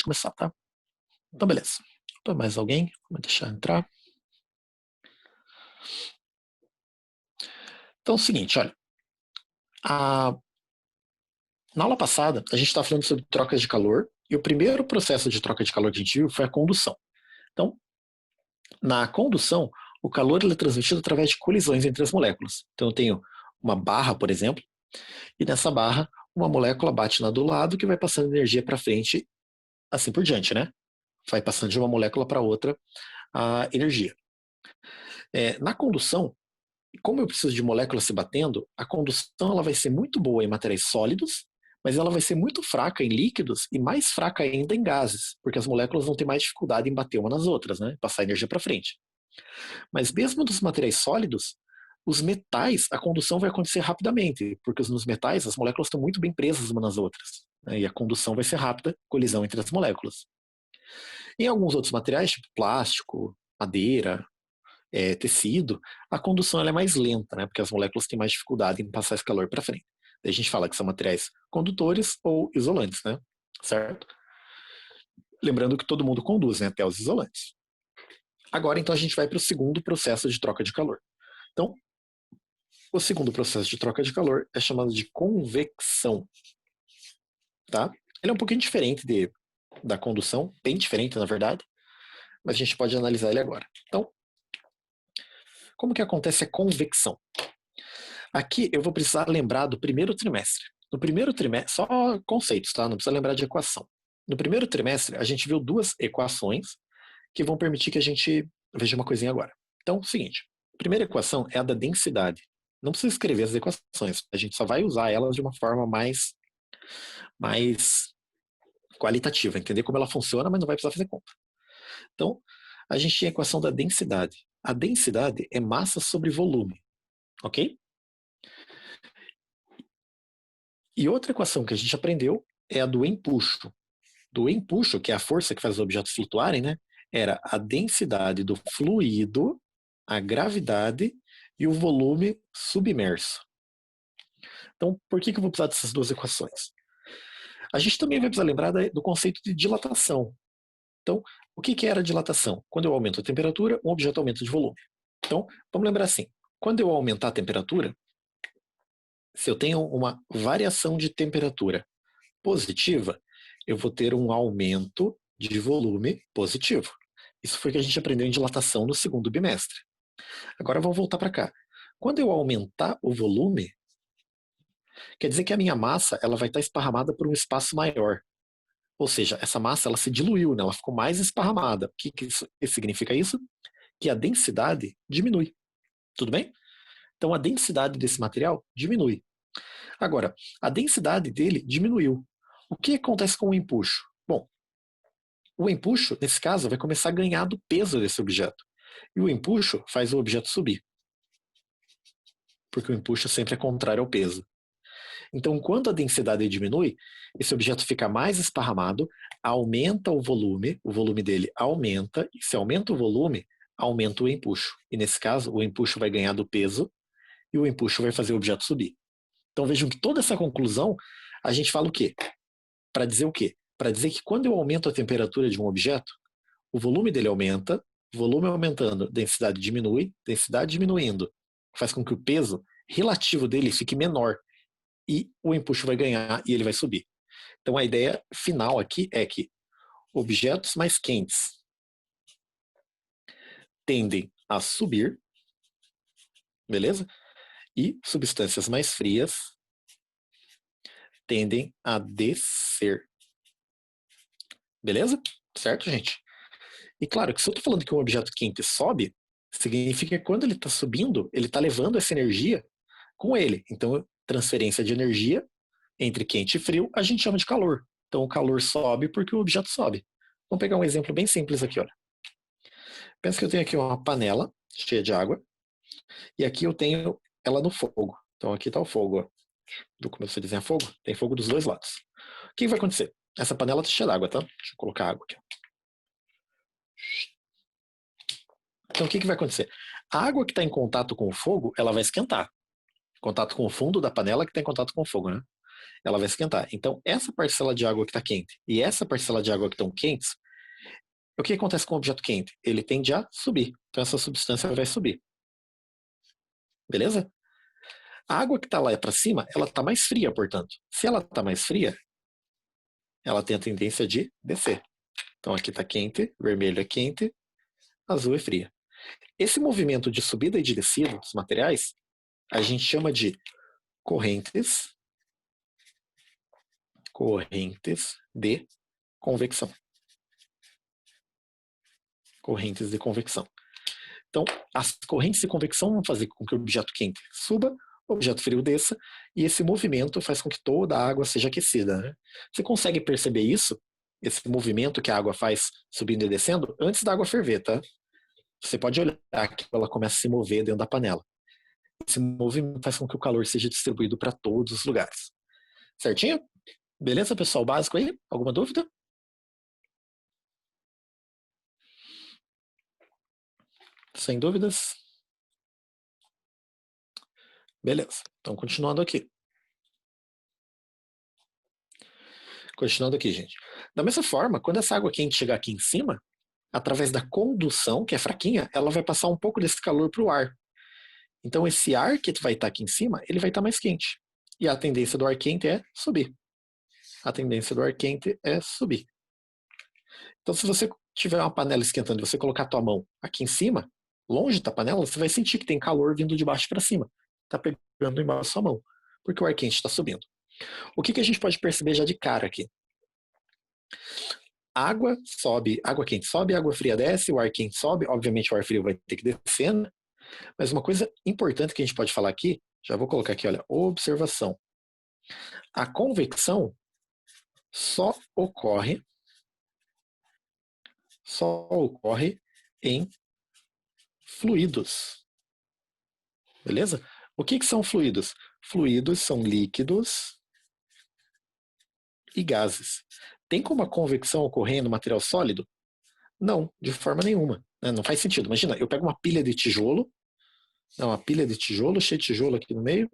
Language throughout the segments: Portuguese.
começar, tá? Então, beleza. Então, mais alguém? Vou deixar entrar. Então, é o seguinte, olha. Na aula passada, a gente estava falando sobre trocas de calor, e o primeiro processo de troca de calor que a gente viu foi a condução. Então, na condução, o calor é transmitido através de colisões entre as moléculas. Então, eu tenho uma barra, por exemplo, e nessa barra, uma molécula bate na do lado que vai passando energia para frente, assim por diante, né? Vai passando de uma molécula para outra a energia. Na condução, como eu preciso de moléculas se batendo, a condução ela vai ser muito boa em materiais sólidos, mas ela vai ser muito fraca em líquidos e mais fraca ainda em gases, porque as moléculas vão ter mais dificuldade em bater uma nas outras, né? Passar energia para frente. Mas mesmo nos materiais sólidos, os metais, a condução vai acontecer rapidamente, porque nos metais as moléculas estão muito bem presas umas nas outras, né? E a condução vai ser rápida, colisão entre as moléculas. Em alguns outros materiais, tipo plástico, madeira, tecido, a condução ela é mais lenta, né? Porque as moléculas têm mais dificuldade em passar esse calor para frente. Daí a gente fala que são materiais condutores ou isolantes, né? Certo? Lembrando que todo mundo conduz, né? Até os isolantes. Agora, então, a gente vai para o segundo processo de troca de calor. Então, o segundo processo de troca de calor é chamado de convecção. Tá? Ele é um pouquinho diferente da condução, bem diferente, na verdade, mas a gente pode analisar ele agora. Então, como que acontece a convecção? Aqui eu vou precisar lembrar do primeiro trimestre. No primeiro trimestre, só conceitos, tá? Não precisa lembrar de equação. No primeiro trimestre, a gente viu duas equações que vão permitir que a gente veja uma coisinha agora. Então, é o seguinte, a primeira equação é a da densidade. Não precisa escrever as equações, a gente só vai usar elas de uma forma mais qualitativa, entender como ela funciona, mas não vai precisar fazer conta. Então, a gente tem a equação da densidade. A densidade é massa sobre volume, ok? E outra equação que a gente aprendeu é a do empuxo. Do empuxo, que é a força que faz os objetos flutuarem, né? Era a densidade do fluido, a gravidade e o volume submerso. Então, por que eu vou precisar dessas duas equações? A gente também vai precisar lembrar do conceito de dilatação. Então, o que era dilatação? Quando eu aumento a temperatura, um objeto aumenta de volume. Então, vamos lembrar assim, quando eu aumentar a temperatura, se eu tenho uma variação de temperatura positiva, eu vou ter um aumento de volume positivo. Isso foi o que a gente aprendeu em dilatação no segundo bimestre. Agora vamos voltar para cá. Quando eu aumentar o volume, quer dizer que a minha massa ela vai estar esparramada por um espaço maior. Ou seja, essa massa ela se diluiu, né? Ela ficou mais esparramada. O que significa isso? Que a densidade diminui. Tudo bem? Então a densidade desse material diminui. Agora, a densidade dele diminuiu. O que acontece com o empuxo? Bom, o empuxo, nesse caso, vai começar a ganhar do peso desse objeto. E o empuxo faz o objeto subir. Porque o empuxo sempre é contrário ao peso. Então, quando a densidade diminui, esse objeto fica mais esparramado, aumenta o volume dele aumenta, e se aumenta o volume, aumenta o empuxo. E nesse caso, o empuxo vai ganhar do peso e o empuxo vai fazer o objeto subir. Então vejam que toda essa conclusão, a gente fala o quê? Para dizer o quê? Para dizer que quando eu aumento a temperatura de um objeto, o volume dele aumenta, volume aumentando, densidade diminui, densidade diminuindo, faz com que o peso relativo dele fique menor e o empuxo vai ganhar e ele vai subir. Então a ideia final aqui é que objetos mais quentes tendem a subir, beleza? E substâncias mais frias tendem a descer. Beleza? Certo, gente? E claro que se eu estou falando que um objeto quente sobe, significa que quando ele está subindo, ele está levando essa energia com ele. Então, transferência de energia entre quente e frio, a gente chama de calor. Então, o calor sobe porque o objeto sobe. Vamos pegar um exemplo bem simples aqui, olha. Pensa que eu tenho aqui uma panela cheia de água e aqui eu tenho ela no fogo. Então, aqui está o fogo. Ó. Do como você desenha fogo, tem fogo dos dois lados. O que vai acontecer? Essa panela está cheia d'água, tá? Deixa eu colocar água aqui. Então, o que vai acontecer? A água que está em contato com o fogo, ela vai esquentar. Contato com o fundo da panela que está em contato com o fogo, né? ela vai esquentar. Então, essa parcela de água que está quente e essa parcela de água que estão quentes, o que acontece com o objeto quente? Ele tende a subir. Então, essa substância vai subir. Beleza? A água que está lá para cima, ela está mais fria, portanto. Se ela está mais fria, ela tem a tendência de descer. Então, aqui está quente, vermelho é quente, azul é fria. Esse movimento de subida e de descida dos materiais, a gente chama de correntes de convecção. Correntes de convecção. Então, as correntes de convecção vão fazer com que o objeto quente suba, o objeto frio desça, e esse movimento faz com que toda a água seja aquecida. Né? Você consegue perceber isso, esse movimento que a água faz subindo e descendo, antes da água ferver, tá? Você pode olhar que ela começa a se mover dentro da panela. Esse movimento faz com que o calor seja distribuído para todos os lugares. Certinho? Beleza, pessoal? Básico aí? Alguma dúvida? Sem dúvidas? Beleza. Então, continuando aqui. Continuando aqui, gente. Da mesma forma, quando essa água quente chegar aqui em cima, através da condução, que é fraquinha, ela vai passar um pouco desse calor para o ar. Então, esse ar que vai estar aqui em cima, ele vai estar mais quente. E a tendência do ar quente é subir. A tendência do ar quente é subir. Então, se você tiver uma panela esquentando e você colocar a tua mão aqui em cima, longe da panela, você vai sentir que tem calor vindo de baixo para cima. Está pegando embaixo da sua mão, porque o ar quente está subindo. O que a gente pode perceber já de cara aqui? Água sobe, água quente sobe, água fria desce, o ar quente sobe, obviamente o ar frio vai ter que descer, né? Mas uma coisa importante que a gente pode falar aqui, já vou colocar aqui, olha, observação. A convecção só ocorre em fluidos. Beleza? O que são fluidos? Fluidos são líquidos e gases. Tem como a convecção ocorrer no material sólido? Não, de forma nenhuma. Não faz sentido. Imagina, eu pego uma pilha de tijolo, cheia de tijolo aqui no meio,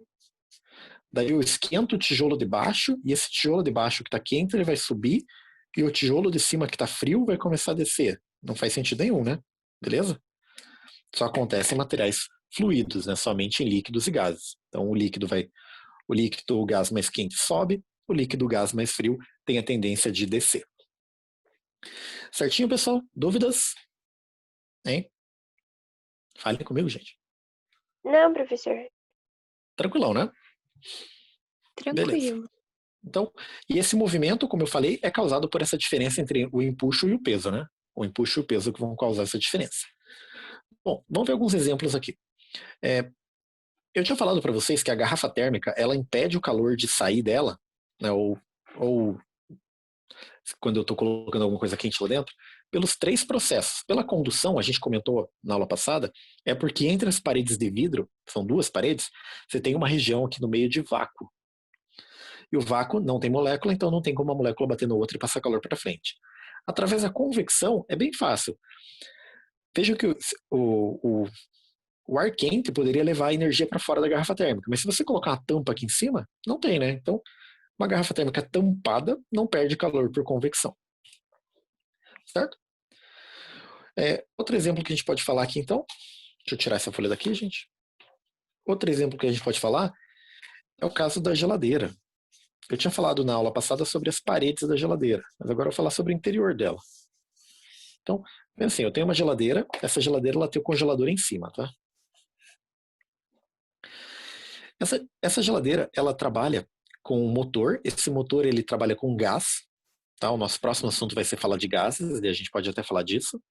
daí eu esquento o tijolo de baixo, e esse tijolo de baixo que está quente, ele vai subir, e o tijolo de cima que está frio vai começar a descer. Não faz sentido nenhum, né? Beleza? Só acontece em materiais fluidos, né? Somente em líquidos e gases. Então o gás mais quente sobe, o líquido, o gás mais frio tem a tendência de descer. Certinho, pessoal? Dúvidas? Hein? Falem comigo, gente. Não, professor. Tranquilão, né? Tranquilo. Beleza. Então, e esse movimento, como eu falei, é causado por essa diferença entre o empuxo e o peso, né? O empuxo e o peso que vão causar essa diferença. Bom, vamos ver alguns exemplos aqui. Eu tinha falado para vocês que a garrafa térmica, ela impede o calor de sair dela, né? Ou quando eu estou colocando alguma coisa quente lá dentro, pelos 3 processos. Pela condução, a gente comentou na aula passada, é porque entre as paredes de vidro, são 2 paredes, você tem uma região aqui no meio de vácuo. E o vácuo não tem molécula, então não tem como uma molécula bater no outro e passar calor para frente. Através da convecção, é bem fácil. Vejam que o ar quente poderia levar a energia para fora da garrafa térmica, mas se você colocar uma tampa aqui em cima, não tem, né? Então, uma garrafa térmica tampada não perde calor por convecção. Certo? Outro exemplo que a gente pode falar aqui, então, deixa eu tirar essa folha daqui, gente. Outro exemplo que a gente pode falar é o caso da geladeira. Eu tinha falado na aula passada sobre as paredes da geladeira, mas agora eu vou falar sobre o interior dela. Então, assim, eu tenho uma geladeira, essa geladeira ela tem o congelador em cima, tá? Essa geladeira, ela trabalha com um motor, esse motor ele trabalha com gás, tá? O nosso próximo assunto vai ser falar de gases, e a gente pode até falar disso.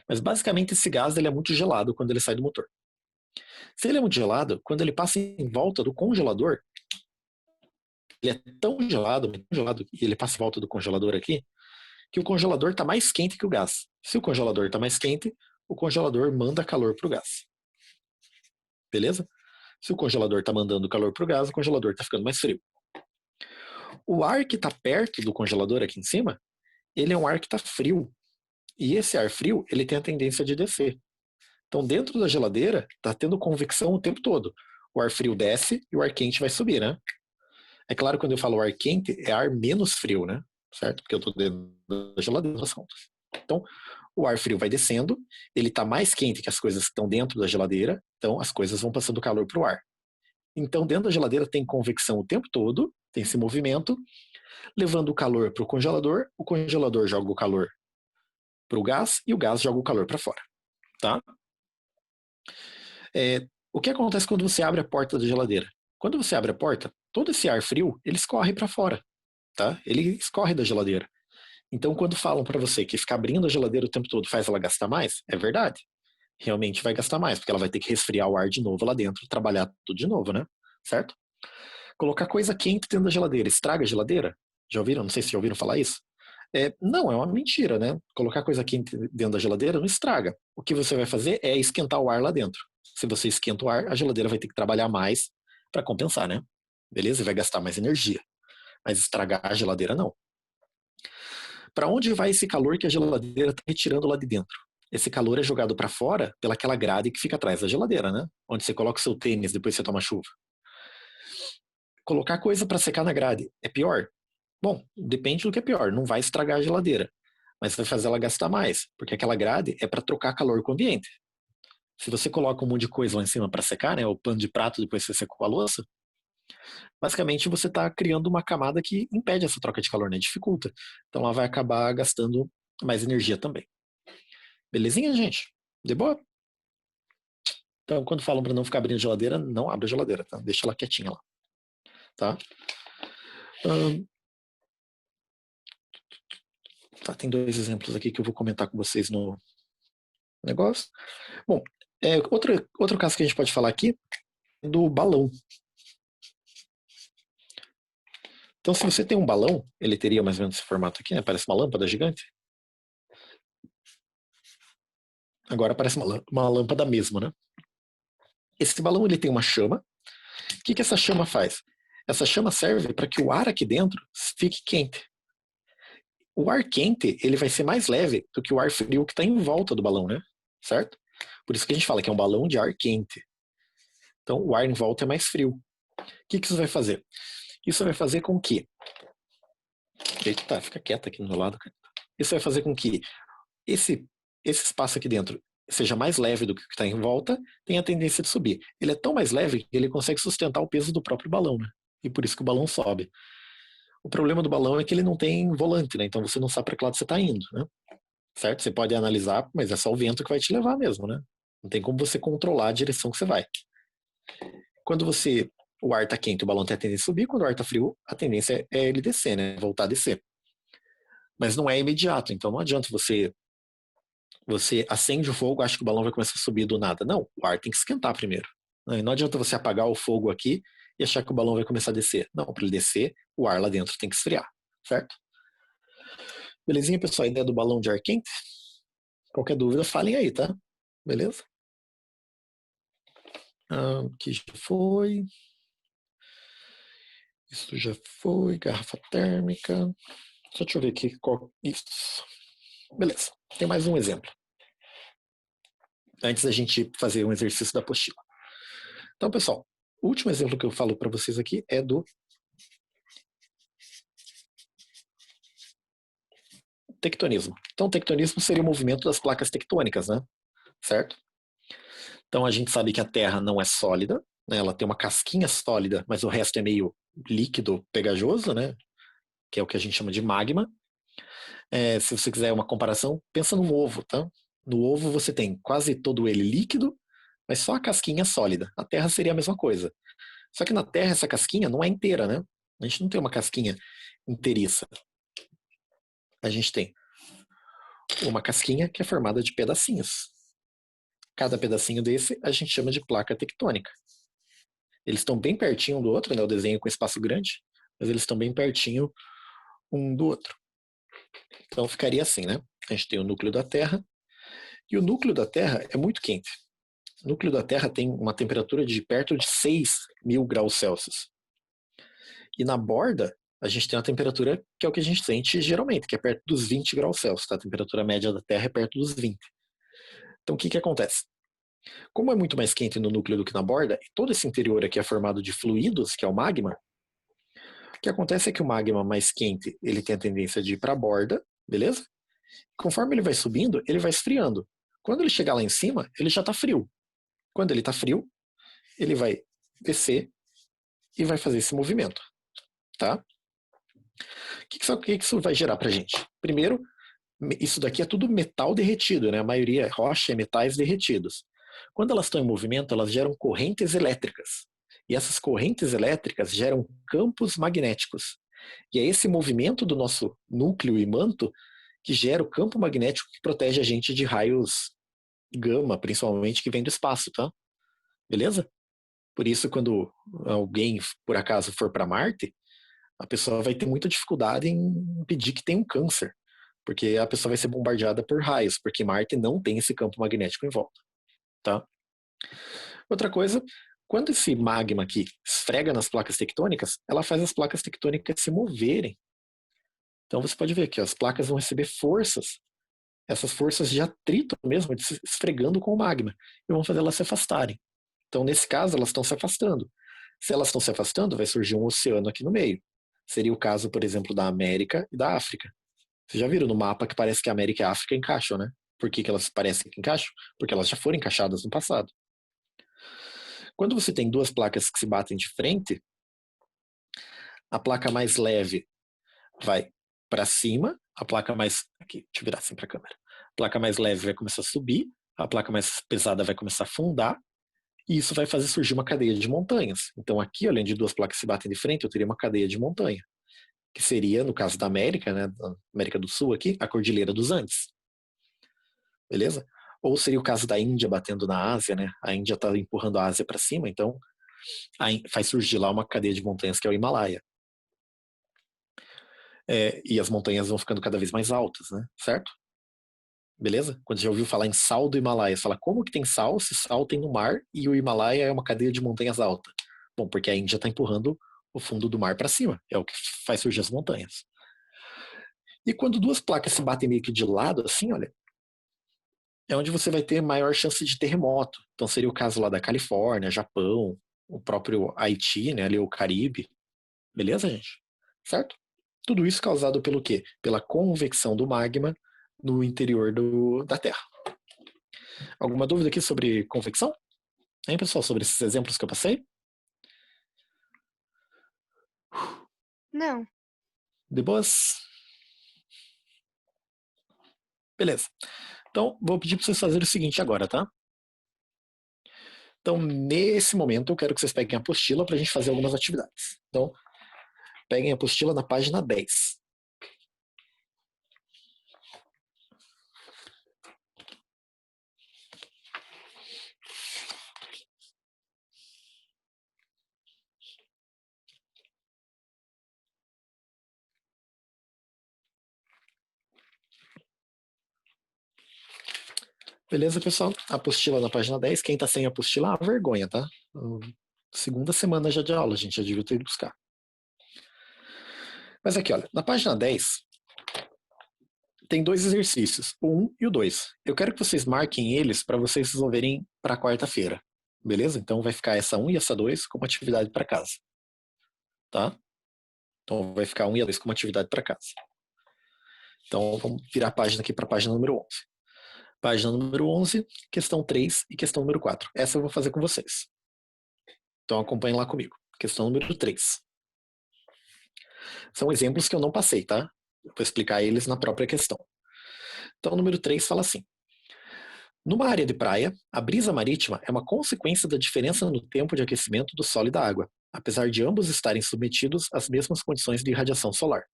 Mas basicamente esse gás ele é muito gelado quando ele sai do motor. Se ele é muito gelado, quando ele passa em volta do congelador, ele é tão gelado, e ele passa em volta do congelador aqui, que o congelador está mais quente que o gás. Se o congelador está mais quente, o congelador manda calor para o gás. Beleza? Se o congelador está mandando calor para o gás, o congelador está ficando mais frio. O ar que está perto do congelador aqui em cima, ele é um ar que está frio. E esse ar frio, ele tem a tendência de descer. Então, dentro da geladeira, está tendo convecção o tempo todo. O ar frio desce e o ar quente vai subir, né? É claro, quando eu falo ar quente, é ar menos frio, né? Certo? Porque eu estou dentro da geladeira das contas. Então, o ar frio vai descendo, ele está mais quente que as coisas que estão dentro da geladeira, então as coisas vão passando calor para o ar. Então, dentro da geladeira tem convecção o tempo todo, tem esse movimento, levando o calor para o congelador joga o calor para o gás e o gás joga o calor para fora. Tá? O que acontece quando você abre a porta da geladeira? Quando você abre a porta, todo esse ar frio, ele escorre para fora. Tá? Ele escorre da geladeira. Então, quando falam para você que ficar abrindo a geladeira o tempo todo faz ela gastar mais, é verdade. Realmente vai gastar mais, porque ela vai ter que resfriar o ar de novo lá dentro, trabalhar tudo de novo, né? Certo? Colocar coisa quente dentro da geladeira estraga a geladeira? Já ouviram? Não sei se já ouviram falar isso. Não, é uma mentira, né? Colocar coisa quente dentro da geladeira não estraga. O que você vai fazer é esquentar o ar lá dentro. Se você esquenta o ar, a geladeira vai ter que trabalhar mais para compensar, né? Beleza? E vai gastar mais energia. Mas estragar a geladeira não. Para onde vai esse calor que a geladeira está retirando lá de dentro? Esse calor é jogado para fora pelaquela grade que fica atrás da geladeira, né? Onde você coloca o seu tênis depois você toma chuva. Colocar coisa para secar na grade é pior? Bom, depende do que é pior. Não vai estragar a geladeira, mas vai fazer ela gastar mais, porque aquela grade é para trocar calor com o ambiente. Se você coloca um monte de coisa lá em cima para secar, né, o pano de prato depois que você secou a louça, basicamente você está criando uma camada que impede essa troca de calor, né, dificulta. Então ela vai acabar gastando mais energia também. Belezinha, gente? De boa? Então, quando falam para não ficar abrindo a geladeira, não abre a geladeira, tá? Deixa ela quietinha lá. Tá? Tá, tem 2 exemplos aqui que eu vou comentar com vocês no negócio. Bom, outro caso que a gente pode falar aqui é do balão. Então, se você tem um balão, ele teria mais ou menos esse formato aqui, né? Parece uma lâmpada gigante. Agora parece uma lâmpada mesmo, né? Esse balão ele tem uma chama. O que essa chama faz? Essa chama serve para que o ar aqui dentro fique quente. O ar quente ele vai ser mais leve do que o ar frio que está em volta do balão, né? Certo? Por isso que a gente fala que é um balão de ar quente. Então, o ar em volta é mais frio. O que isso vai fazer? Isso vai fazer com que... Eita, fica quieto aqui no meu lado, cara. Isso vai fazer com que esse espaço aqui dentro seja mais leve do que o que está em volta, tem a tendência de subir. Ele é tão mais leve que ele consegue sustentar o peso do próprio balão, né? E por isso que o balão sobe. O problema do balão é que ele não tem volante, né? Então você não sabe para que lado você está indo, né? Certo? Você pode analisar, mas é só o vento que vai te levar mesmo, né? Não tem como você controlar a direção que você vai. Quando o ar está quente, o balão tem a tendência a subir. Quando o ar está frio, a tendência é ele descer, né? Voltar a descer. Mas não é imediato, então não adianta você acende o fogo, acha que o balão vai começar a subir do nada. Não, o ar tem que esquentar primeiro. Não adianta você apagar o fogo aqui e achar que o balão vai começar a descer. Não, para ele descer, o ar lá dentro tem que esfriar, certo? Belezinha, pessoal? A ideia do balão de ar quente? Qualquer dúvida, falem aí, tá? Beleza? Aqui já foi. Isso já foi. Garrafa térmica. Só deixa eu ver aqui qual. Isso. Beleza. Tem mais um exemplo. Antes da gente fazer um exercício da apostila. Então, pessoal, o último exemplo que eu falo para vocês aqui é do tectonismo. Então, o tectonismo seria o movimento das placas tectônicas, né? Certo? Então, a gente sabe que a Terra não é sólida, né? Ela tem uma casquinha sólida, mas o resto é meio líquido, pegajoso, né? Que é o que a gente chama de magma. Se você quiser uma comparação, pensa no ovo, tá? No ovo você tem quase todo ele líquido, mas só a casquinha é sólida. A Terra seria a mesma coisa. Só que na Terra essa casquinha não é inteira, né? A gente não tem uma casquinha inteiriça. A gente tem uma casquinha que é formada de pedacinhos. Cada pedacinho desse a gente chama de placa tectônica. Eles estão bem pertinho um do outro, né? O desenho com espaço grande, mas eles estão bem pertinho um do outro. Então ficaria assim, né? A gente tem o núcleo da Terra, e o núcleo da Terra é muito quente. O núcleo da Terra tem uma temperatura de perto de 6.000 graus Celsius. E na borda, a gente tem uma temperatura que é o que a gente sente geralmente, que é perto dos 20 graus Celsius. Tá? A temperatura média da Terra é perto dos 20. Então o que acontece? Como é muito mais quente no núcleo do que na borda, e todo esse interior aqui é formado de fluidos, que é o magma, que acontece é que o magma mais quente, ele tem a tendência de ir para a borda, beleza? Conforme ele vai subindo, ele vai esfriando. Quando ele chegar lá em cima, ele já está frio. Quando ele está frio, ele vai descer e vai fazer esse movimento, tá? O que isso vai gerar para a gente? Primeiro, isso daqui é tudo metal derretido, né? A maioria é rocha e metais derretidos. Quando elas estão em movimento, elas geram correntes elétricas. E essas correntes elétricas geram campos magnéticos. E é esse movimento do nosso núcleo e manto que gera o campo magnético que protege a gente de raios gama, principalmente, que vem do espaço, tá? Beleza? Por isso, quando alguém, por acaso, for para Marte, a pessoa vai ter muita dificuldade em impedir que tenha um câncer, porque a pessoa vai ser bombardeada por raios, porque Marte não tem esse campo magnético em volta, tá? Outra coisa, quando esse magma aqui esfrega nas placas tectônicas, ela faz as placas tectônicas se moverem. Então você pode ver que as placas vão receber forças, essas forças de atrito mesmo, esfregando com o magma, e vão fazer elas se afastarem. Então, nesse caso, elas estão se afastando. Se elas estão se afastando, vai surgir um oceano aqui no meio. Seria o caso, por exemplo, da América e da África. Vocês já viram no mapa que parece que a América e a África encaixam, né? Por que elas parecem que encaixam? Porque elas já foram encaixadas no passado. Quando você tem duas placas que se batem de frente, a placa mais leve vai para cima, a placa mais... Aqui, deixa eu virar assim para a câmera. A placa mais leve vai começar a subir, a placa mais pesada vai começar a afundar, e isso vai fazer surgir uma cadeia de montanhas. Então aqui, além de duas placas se batem de frente, eu teria uma cadeia de montanha, que seria, no caso da América, né, da América do Sul aqui, a Cordilheira dos Andes. Beleza? Ou seria o caso da Índia batendo na Ásia, né? A Índia está empurrando a Ásia para cima, então faz surgir lá uma cadeia de montanhas que é o Himalaia. E as montanhas vão ficando cada vez mais altas, né? Certo? Beleza? Quando você já ouviu falar em sal do Himalaia, você fala, como que tem sal se sal tem no mar e o Himalaia é uma cadeia de montanhas alta? Bom, porque a Índia está empurrando o fundo do mar para cima, é o que faz surgir as montanhas. E quando duas placas se batem meio que de lado, assim, olha, é onde você vai ter maior chance de terremoto. Então seria o caso lá da Califórnia, Japão, o próprio Haiti, né, ali o Caribe. Beleza, gente? Certo? Tudo isso causado pelo quê? Pela convecção do magma no interior da Terra. Alguma dúvida aqui sobre convecção? Hein, pessoal, sobre esses exemplos que eu passei? Não. De boas? Beleza. Então, vou pedir para vocês fazerem o seguinte agora, tá? Então, nesse momento, eu quero que vocês peguem a apostila para a gente fazer algumas atividades. Então, peguem a apostila na página 10. Beleza, pessoal? Apostila na página 10. Quem tá sem apostila, vergonha, tá? Segunda semana já de aula, a gente já devia ter ido buscar. Mas aqui, olha, na página 10 tem dois exercícios, o 1 e o 2. Eu quero que vocês marquem eles para vocês resolverem para quarta-feira. Beleza? Então vai ficar essa 1 e essa 2 como atividade para casa. Tá? Então vai ficar 1 e a 2 como atividade para casa. Então vamos virar a página aqui para a página número 11. Página número 11, questão 3 e questão número 4. Essa eu vou fazer com vocês. Então acompanhem lá comigo. Questão número 3. São exemplos que eu não passei, tá? Eu vou explicar eles na própria questão. Então o número 3 fala assim. Numa área de praia, a brisa marítima é uma consequência da diferença no tempo de aquecimento do solo e da água, apesar de ambos estarem submetidos às mesmas condições de irradiação solar.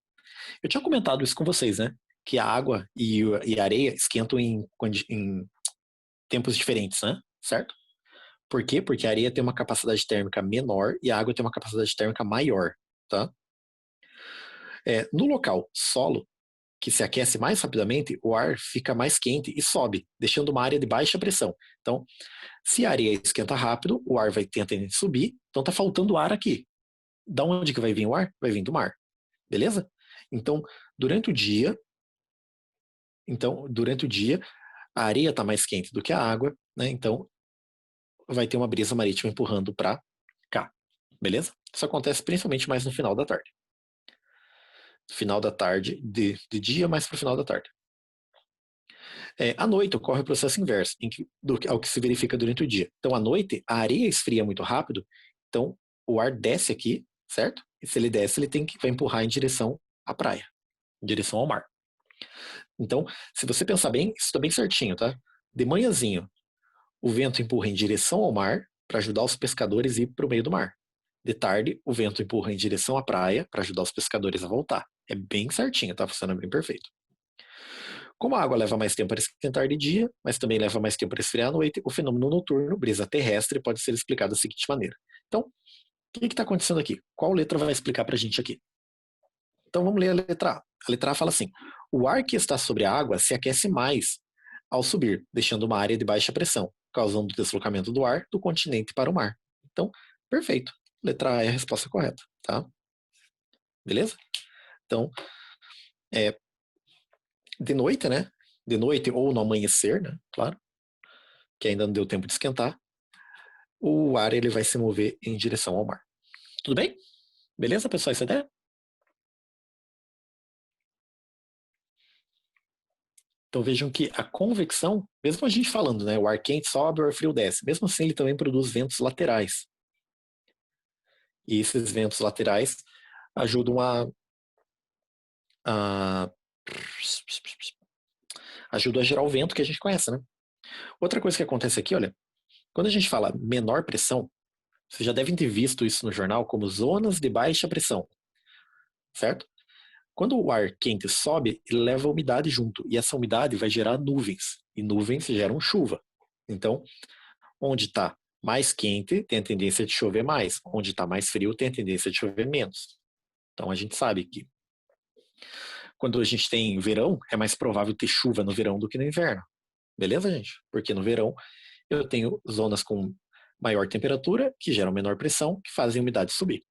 Eu tinha comentado isso com vocês, né? Que a água e a areia esquentam em tempos diferentes, né? Certo? Por quê? Porque a areia tem uma capacidade térmica menor e a água tem uma capacidade térmica maior, tá? No local solo, que se aquece mais rapidamente, o ar fica mais quente e sobe, deixando uma área de baixa pressão. Então, se a areia esquenta rápido, o ar vai ter a tendência a subir, então tá faltando ar aqui. Da onde que vai vir o ar? Vai vir do mar. Beleza? Então, durante o dia, a areia está mais quente do que a água, né? Então, vai ter uma brisa marítima empurrando para cá. Beleza? Isso acontece principalmente mais no final da tarde. final da tarde, de dia mais para o final da tarde. À noite ocorre o processo inverso, ao que se verifica durante o dia. Então, à noite, a areia esfria muito rápido, então o ar desce aqui, certo? E se ele desce, vai empurrar em direção à praia, em direção ao mar. Então, se você pensar bem, isso está bem certinho, tá? De manhãzinho, o vento empurra em direção ao mar para ajudar os pescadores a ir para o meio do mar. De tarde, o vento empurra em direção à praia para ajudar os pescadores a voltar. É bem certinho, tá funcionando bem perfeito. Como a água leva mais tempo para esquentar de dia, mas também leva mais tempo para esfriar à noite, o fenômeno noturno, brisa terrestre, pode ser explicado da seguinte maneira. Então, o que está acontecendo aqui? Qual letra vai explicar para a gente aqui? Então, vamos ler a letra A. A letra A fala assim: o ar que está sobre a água se aquece mais ao subir, deixando uma área de baixa pressão, causando o deslocamento do ar do continente para o mar. Então, perfeito. Letra A é a resposta correta, tá? Beleza? Então, de noite, né? De noite ou no amanhecer, né? Claro, que ainda não deu tempo de esquentar, o ar ele vai se mover em direção ao mar. Tudo bem? Beleza, pessoal? Essa ideia? Então vejam que a convecção, mesmo a gente falando, né? O ar quente sobe, o ar frio desce. Mesmo assim, ele também produz ventos laterais. E esses ventos laterais ajudam a ajuda a gerar o vento que a gente conhece, né? Outra coisa que acontece aqui, olha, quando a gente fala menor pressão, vocês já devem ter visto isso no jornal como zonas de baixa pressão, certo? Quando o ar quente sobe, ele leva a umidade junto, e essa umidade vai gerar nuvens, e nuvens geram chuva. Então, onde está mais quente, tem a tendência de chover mais, onde está mais frio, tem a tendência de chover menos. Então, a gente sabe que quando a gente tem verão, é mais provável ter chuva no verão do que no inverno. Beleza, gente? Porque no verão eu tenho zonas com maior temperatura, que geram menor pressão, que fazem a umidade subir.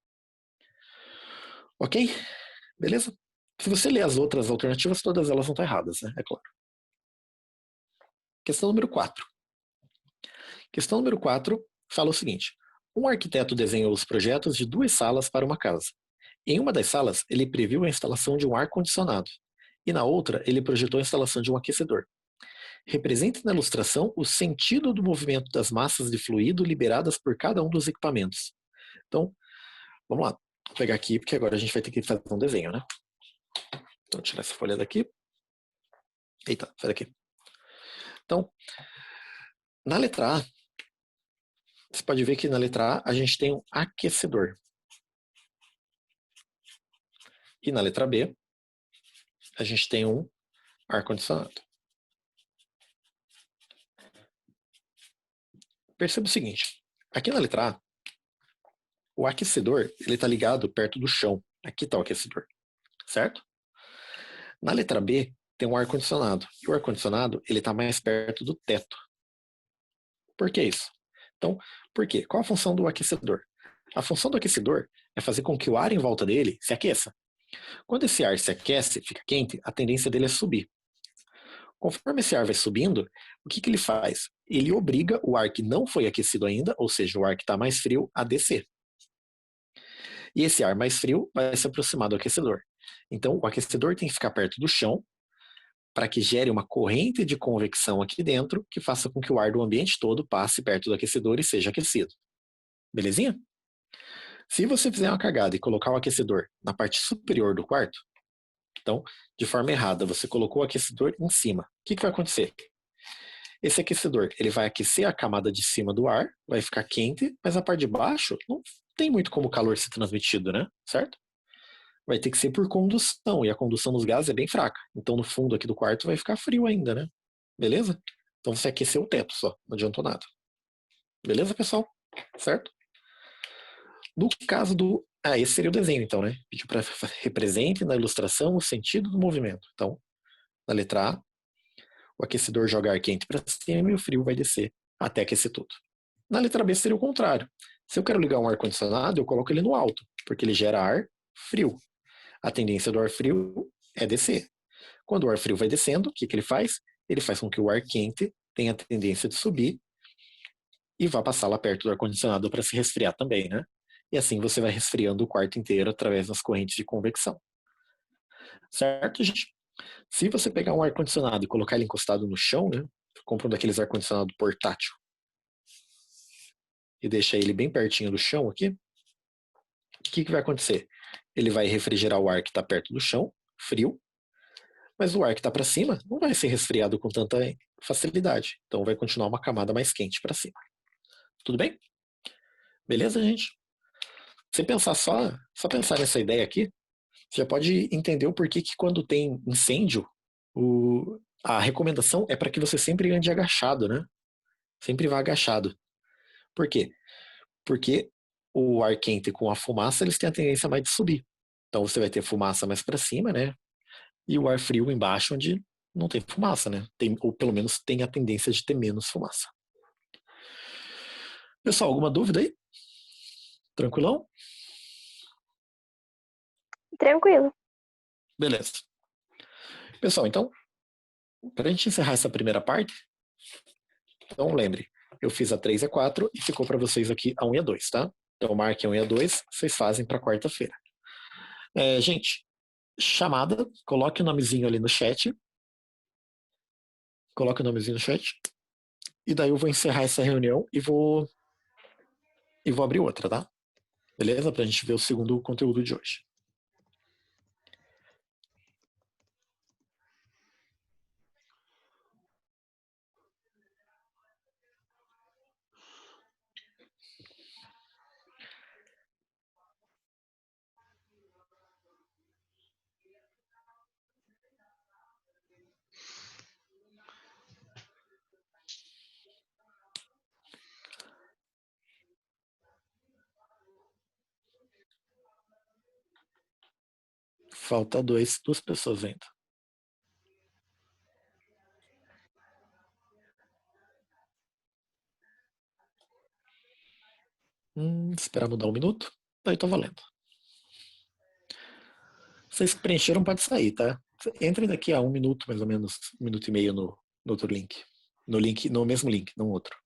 Ok? Beleza? Se você ler as outras alternativas, todas elas vão estar erradas, né? É claro. Questão número 4. Questão número 4 fala o seguinte: um arquiteto desenhou os projetos de 2 salas para uma casa. Em uma das salas, ele previu a instalação de um ar-condicionado, e na outra, ele projetou a instalação de um aquecedor. Represente na ilustração o sentido do movimento das massas de fluido liberadas por cada um dos equipamentos. Então, vamos lá. Vou pegar aqui, porque agora a gente vai ter que fazer um desenho, né? Então, tirar essa folha daqui. Eita, sai daqui. Então, na letra A, você pode ver que na letra A a gente tem um aquecedor. E na letra B, a gente tem um ar-condicionado. Perceba o seguinte, aqui na letra A, o aquecedor está ligado perto do chão. Aqui está o aquecedor, certo? Na letra B, tem um ar-condicionado. E o ar-condicionado está mais perto do teto. Por que isso? Então, por quê? Qual a função do aquecedor? A função do aquecedor é fazer com que o ar em volta dele se aqueça. Quando esse ar se aquece, fica quente, a tendência dele é subir. Conforme esse ar vai subindo, o que ele faz? Ele obriga o ar que não foi aquecido ainda, ou seja, o ar que está mais frio, a descer. E esse ar mais frio vai se aproximar do aquecedor. Então, o aquecedor tem que ficar perto do chão para que gere uma corrente de convecção aqui dentro que faça com que o ar do ambiente todo passe perto do aquecedor e seja aquecido. Belezinha? Se você fizer uma cagada e colocar o aquecedor na parte superior do quarto, então, de forma errada, você colocou o aquecedor em cima. O que vai acontecer? Esse aquecedor ele vai aquecer a camada de cima do ar, vai ficar quente, mas a parte de baixo não tem muito como o calor ser transmitido, né? Certo? Vai ter que ser por condução, e a condução dos gases é bem fraca. Então, no fundo aqui do quarto vai ficar frio ainda, né? Beleza? Então, você aqueceu o teto só, não adiantou nada. Beleza, pessoal? Certo? No caso do... esse seria o desenho, então, né? Pediu para represente na ilustração o sentido do movimento. Então, na letra A, o aquecedor joga ar quente para cima e o frio vai descer até aquecer tudo. Na letra B seria o contrário. Se eu quero ligar um ar-condicionado, eu coloco ele no alto, porque ele gera ar frio. A tendência do ar frio é descer. Quando o ar frio vai descendo, o que ele faz? Ele faz com que o ar quente tenha a tendência de subir e vá passar lá perto do ar-condicionado para se resfriar também, né? E assim você vai resfriando o quarto inteiro através das correntes de convecção. Certo, gente? Se você pegar um ar-condicionado e colocar ele encostado no chão, né? Compra um daqueles ar-condicionado portátil e deixa ele bem pertinho do chão aqui, o que vai acontecer? Ele vai refrigerar o ar que está perto do chão, frio, mas o ar que está para cima não vai ser resfriado com tanta facilidade. Então vai continuar uma camada mais quente para cima. Tudo bem? Beleza, gente? Você pensar só pensar nessa ideia aqui, você já pode entender o porquê que quando tem incêndio, a recomendação é para que você sempre ande agachado, né? Sempre vá agachado. Por quê? Porque o ar quente com a fumaça, eles têm a tendência mais de subir. Então você vai ter fumaça mais para cima, né? E o ar frio embaixo, onde não tem fumaça, né? Ou pelo menos tem a tendência de ter menos fumaça. Pessoal, alguma dúvida aí? Tranquilão? Tranquilo. Beleza. Pessoal, então, para a gente encerrar essa primeira parte, então lembre, eu fiz a 3 e a 4 e ficou para vocês aqui a 1 e a 2, tá? Então marquem a 1 e a 2, vocês fazem para quarta-feira. Gente, chamada, coloque o nomezinho ali no chat. Coloque o nomezinho no chat. E daí eu vou encerrar essa reunião e vou abrir outra, tá? Beleza? Pra gente ver o segundo conteúdo de hoje. Falta duas pessoas ainda. Esperar mudar um minuto. Daí tá valendo. Vocês que preencheram, pode sair, tá? Entrem daqui a 1 minuto, mais ou menos, 1 minuto e meio no outro link. No mesmo link, não outro.